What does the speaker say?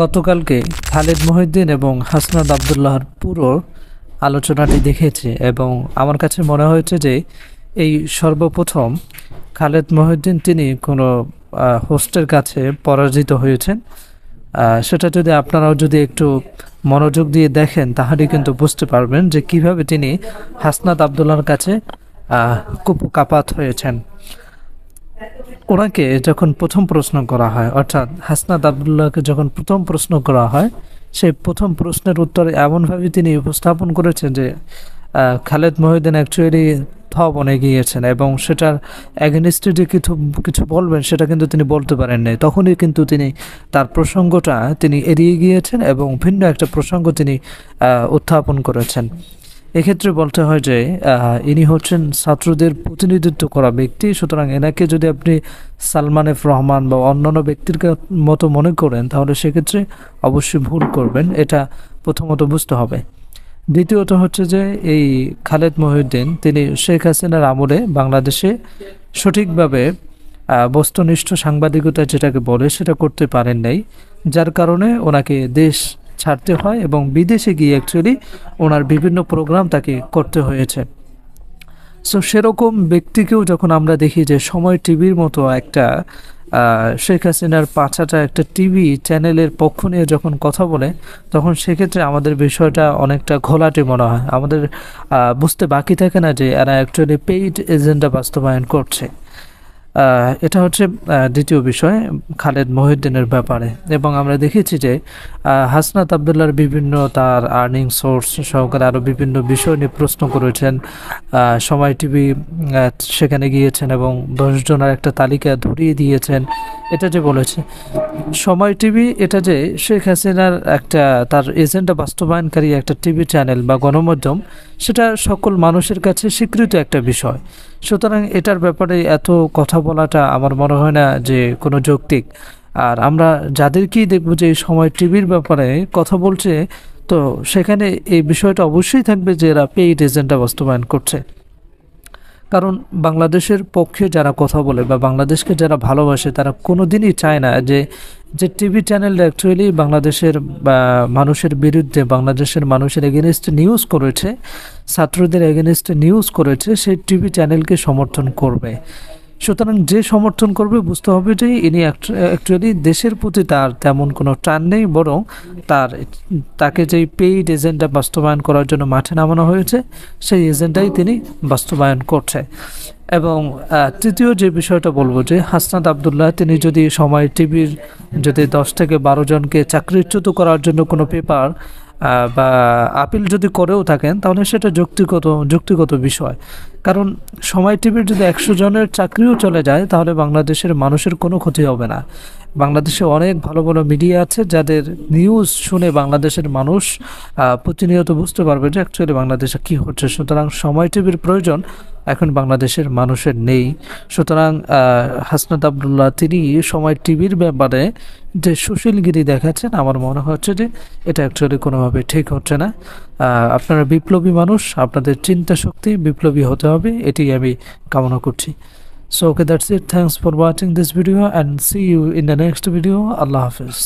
গতকালকে খালিদ মহিউদ্দিন এবং হাসনাত আবদুল্লাহর পুরো আলোচনাটি দেখেছি এবং আমার কাছে মনে হয়েছে যে এই সর্বপ্রথম খালিদ মহিউদ্দিন তিনি কোনো হোস্টের কাছে পরাজিত হয়েছেন। সেটা যদি আপনারাও যদি একটু মনোযোগ দিয়ে দেখেন তাহলে কিন্তু বুঝতে পারবেন যে কিভাবে তিনি হাসনাত আবদুল্লাহর কাছে কুপকাপাত হয়েছেন। ওনাকে যখন প্রথম প্রশ্ন করা হয়, অর্থাৎ হাসনাত আবদুল্লাহকে যখন প্রথম প্রশ্ন করা হয়, সেই প্রথম প্রশ্নের উত্তরে এমনভাবে তিনি উপস্থাপন করেছেন যে খালিদ মহিউদ্দিন অ্যাকচুয়ালি বনে গিয়েছেন এবং সেটার অ্যাগেনিস্টে যে কিছু বলবেন সেটা কিন্তু তিনি বলতে পারেন নাই। তখনই কিন্তু তিনি তার প্রসঙ্গটা তিনি এড়িয়ে গিয়েছেন এবং ভিন্ন একটা প্রসঙ্গ তিনি উত্থাপন করেছেন। এক্ষেত্রে বলতে হয় যে ইনি হচ্ছেন ছাত্রদের প্রতিনিধিত্ব করা ব্যক্তি, সুতরাং এনাকে যদি আপনি সালমান এফ রহমান বা অন্যান্য ব্যক্তির মতো মনে করেন তাহলে সেক্ষেত্রে অবশ্যই ভুল করবেন, এটা প্রথমত বুঝতে হবে। দ্বিতীয়ত হচ্ছে যে এই খালিদ মহিউদ্দিন তিনি শেখ হাসিনার আমলে বাংলাদেশে সঠিকভাবে বস্তুনিষ্ঠ সাংবাদিকতা যেটাকে বলে সেটা করতে পারেন নাই, যার কারণে ওনাকে দেশ ছাড়তে হয় এবং বিদেশে গিয়ে অ্যাকচুয়ালি ওনার বিভিন্ন প্রোগ্রাম তাকে করতে হয়েছে। সো সেরকম ব্যক্তিকেও যখন আমরা দেখি যে সময় টিভির মতো একটা শেখ হাসিনার পাছাটা একটা টিভি চ্যানেলের পক্ষ নিয়ে যখন কথা বলে, তখন সেক্ষেত্রে আমাদের বিষয়টা অনেকটা ঘোলাটে মনে হয়। আমাদের বুঝতে বাকি থাকে না যে এরা অ্যাকচুয়ালি পেইড এজেন্ডা বাস্তবায়ন করছে। এটা হচ্ছে দ্বিতীয় বিষয় খালিদ মহিউদ্দিনের ব্যাপারে। এবং আমরা দেখেছি যে হাসনাত আবদুল্লাহর বিভিন্ন তার আর্নিং সোর্স সহকারে আরও বিভিন্ন বিষয় নিয়ে প্রশ্ন করেছেন। সময় টিভি সেখানে গিয়েছেন এবং 10 জনের একটা তালিকা ধরিয়ে দিয়েছেন। এটা যে বলেছে সময় টিভি, এটা যে শেখ হাসিনার একটা তার এজেন্ডা বাস্তবায়নকারী একটা টিভি চ্যানেল বা গণমাধ্যম, সেটা সকল মানুষের কাছে স্বীকৃত একটা বিষয়। সুতরাং এটার ব্যাপারে এত কথা বলাটা আমার মনে হয় না যে কোনো যৌক্তিক। আর আমরা যাদেরকেই দেখব যে সময় টিভির ব্যাপারে কথা বলছে, তো সেখানে এই বিষয়টা অবশ্যই থাকবে যে এরা পেইড এজেন্ডা বাস্তবায়ন করছে। কারণ বাংলাদেশের পক্ষে যারা কথা বলে বা বাংলাদেশকে যারা ভালোবাসে তারা কোনো দিনই চায় না যে টিভি চ্যানেল অ্যাকচুয়ালি বাংলাদেশের মানুষের বিরুদ্ধে, বাংলাদেশের মানুষের এগেনস্টে নিউজ করেছে, ছাত্রদের এগেনস্টে নিউজ করেছে, সেই টিভি চ্যানেলকে সমর্থন করবে। সুতরাং যে সমর্থন করবে বুঝতে হবে যে ইনি অ্যাকচুয়ালি দেশের প্রতি তার তেমন কোনো টান নেই, বরং তাকে যেই পেইড এজেন্ডা বাস্তবায়ন করার জন্য মাঠে নামানো হয়েছে সেই এজেন্ডাই তিনি বাস্তবায়ন করছে। এবং তৃতীয় যে বিষয়টা বলবো যে হাসনাত আবদুল্লাহ তিনি যদি সময় টিভির যদি 10 থেকে 12 জনকে চাকরিচ্যুত করার জন্য কোনো পেপার বা আপিল যদি করেও থাকেন তাহলে সেটা যুক্তিগত বিষয়। কারণ সময় টিভির যদি 100 জনের চাকরিও চলে যায় তাহলে বাংলাদেশের মানুষের কোনো ক্ষতি হবে না। বাংলাদেশে অনেক ভালো ভালো মিডিয়া আছে যাদের নিউজ শুনে বাংলাদেশের মানুষ প্রতিনিয়ত বুঝতে পারবে যে অ্যাকচুয়ালি বাংলাদেশে কী হচ্ছে। সুতরাং সময় টিভির প্রয়োজন এখন বাংলাদেশের মানুষের নেই। সুতরাং হাসনাত আবদুল্লাহ তিনি সময় টিভির ব্যাপারে যে সুশীলগিরি দেখাচ্ছেন, আমার মনে হচ্ছে যে এটা অ্যাকচুয়ালি কোনোভাবে ঠিক হচ্ছে না। আপনারা বিপ্লবী মানুষ, আপনাদের চিন্তা শক্তি বিপ্লবী হতে হবে, এটি আমি কামনা করছি। So okay, that's it. Thanks for watching this video and see you in the next video. Allah Hafiz.